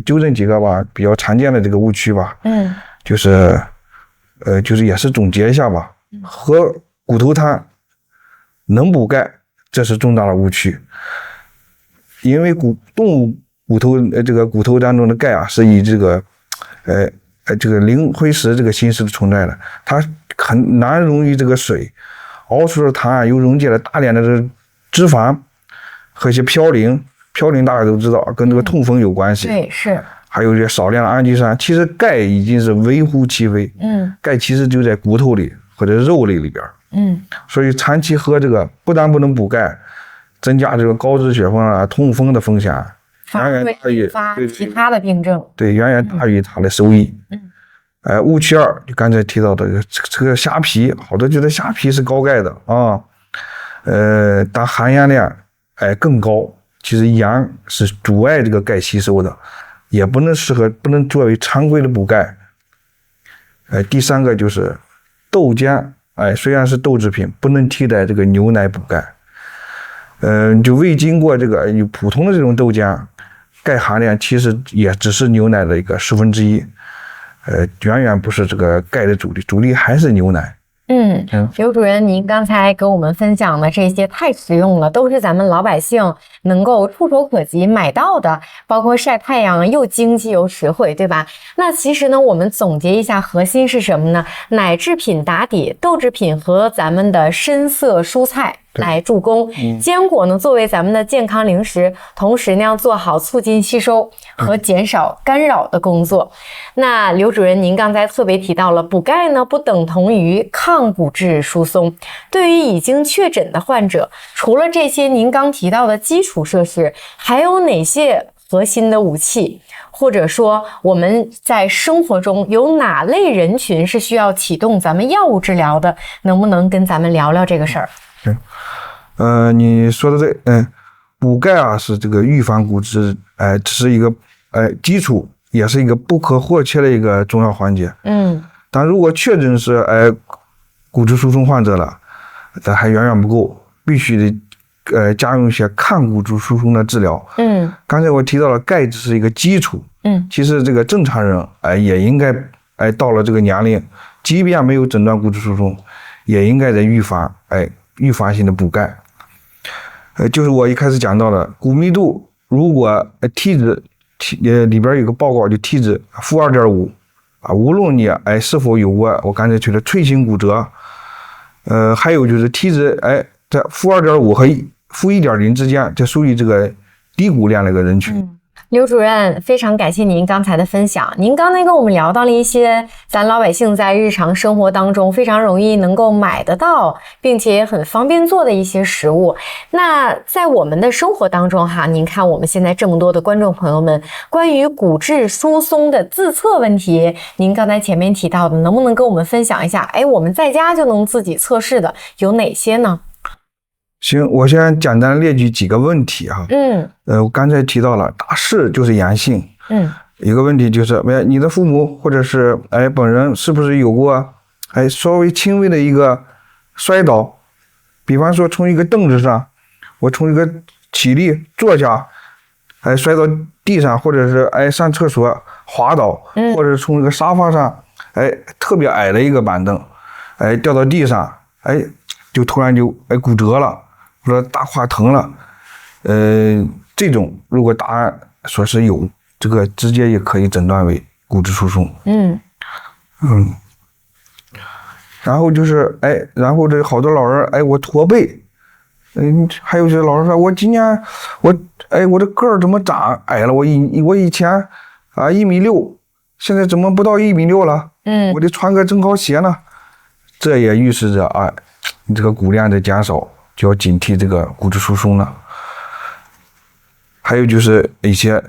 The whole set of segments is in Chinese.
纠正几个吧比较常见的这个误区吧。就是也是总结一下吧。喝骨头汤能补钙，这是重大的误区。因为动物骨头当中的钙啊，是以这个磷灰石这个形式存在的，它很难溶于这个水，熬出的汤啊又溶解了大量的这个脂肪和一些嘌呤大家都知道跟这个痛风有关系。对，是。还有一些少量的氨基酸，其实钙已经是微乎其微。钙其实就在骨头里或者肉类里边。所以长期喝这个不但不能补钙，增加这个高脂血症痛风的风险，远远大于其他的病症。对，远远大于它的收益。误区二，就刚才提到的这个虾皮，好多觉得虾皮是高钙的啊，但含盐量更高，其实盐是阻碍这个钙吸收的，也不能作为常规的补钙。第三个就是豆浆，虽然是豆制品，不能替代这个牛奶补钙。就未经过这个普通的这种豆浆，钙含量其实也只是牛奶的一个1/10，远远不是这个钙的主力还是牛奶。刘主任，您刚才给我们分享的这些太实用了，都是咱们老百姓能够触手可及买到的，包括晒太阳又经济又实惠，对吧？那其实呢，我们总结一下核心是什么呢？奶制品打底，豆制品和咱们的深色蔬菜来助攻，坚果呢作为咱们的健康零食，同时呢要做好促进吸收和减少干扰的工作。那刘主任，您刚才特别提到了补钙呢不等同于抗骨质疏松，对于已经确诊的患者，除了这些您刚提到的基础设施，还有哪些核心的武器，或者说我们在生活中有哪类人群是需要启动咱们药物治疗的？能不能跟咱们聊聊这个事儿？你说的对，补钙啊是这个预防骨质，这是一个基础，也是一个不可或缺的一个重要环节。但如果确诊是骨质疏松患者了，但还远远不够，必须得加用一些抗骨质疏松的治疗。刚才我提到了钙只是一个基础。其实这个正常人也应该到了这个年龄，即便没有诊断骨质疏松，也应该在预防性的补钙。就是我一开始讲到的骨密度，如果体脂里边有个报告，就体脂-2.5无论你是否有过我刚才提的脆性骨折，还有就是体脂在-2.5和-1.0之间，这属于这个低骨量的一个人群。刘主任，非常感谢您刚才的分享。您刚才跟我们聊到了一些咱老百姓在日常生活当中非常容易能够买得到，并且也很方便做的一些食物。那在我们的生活当中哈，您看我们现在这么多的观众朋友们，关于骨质疏松的自测问题，您刚才前面提到的，能不能跟我们分享一下？我们在家就能自己测试的有哪些呢？行，我先简单列举几个问题哈。我刚才提到了大势就是阳性。一个问题就是你的父母或者是本人是不是有过稍微轻微的一个摔倒，比方说从一个凳子上，我从一个起立坐下摔到地上，或者是上厕所滑倒，或者从一个沙发上特别矮的一个板凳掉到地上就突然就骨折了，或者大胯疼了，这种如果答案说是有，这个直接也可以诊断为骨质疏松。然后就是然后这好多老人我驼背，还有些老人说我今年我的个儿怎么长矮了，我以前1.6米，现在怎么不到1.6米了？我得穿个增高鞋呢。这也预示着你这个骨量的减少，就要警惕这个骨质疏松了。还有就是一些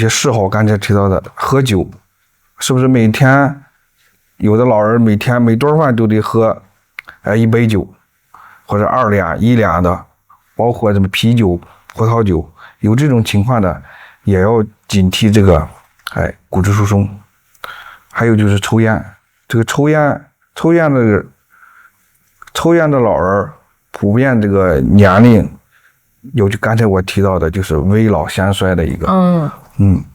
嗜好，刚才提到的喝酒，是不是每天有的老人每天每顿饭都得喝1杯酒，或者2两1两的，包括什么啤酒、葡萄酒，有这种情况的也要警惕这个骨质疏松。还有就是抽烟，这个抽烟的老人普遍这个年龄有就刚才我提到的就是危老先衰的一个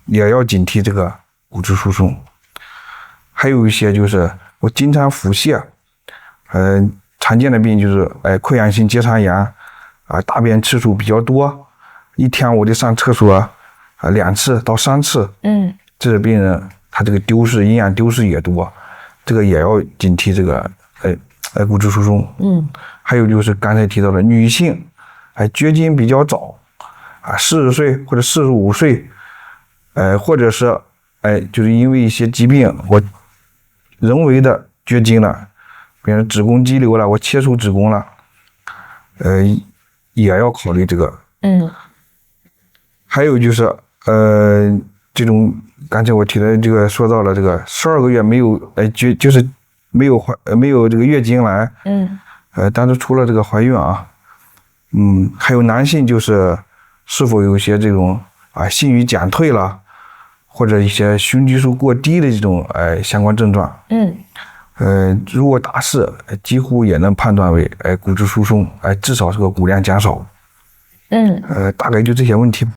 也要警惕这个骨质疏松。还有一些就是我经常腹泻，常见的病就是溃疡性结肠炎啊，大便次数比较多，一天我得上厕所2次到3次。这个病人他这个营养丢失也多，这个也要警惕这个骨质疏松。还有就是刚才提到的女性绝经比较早40岁或者45岁，或者是就是因为一些疾病我人为的绝经了，比如子宫肌瘤了，我切除子宫了，也要考虑这个。还有就是这种刚才我提的这个说到了这个12个月没有就是没有这个月经来。但是除了这个怀孕还有男性就是是否有一些这种性欲减退了，或者一些雄激素过低的这种相关症状。如果大致几乎也能判断为骨质疏松，至少是个骨量减少。大概就这些问题。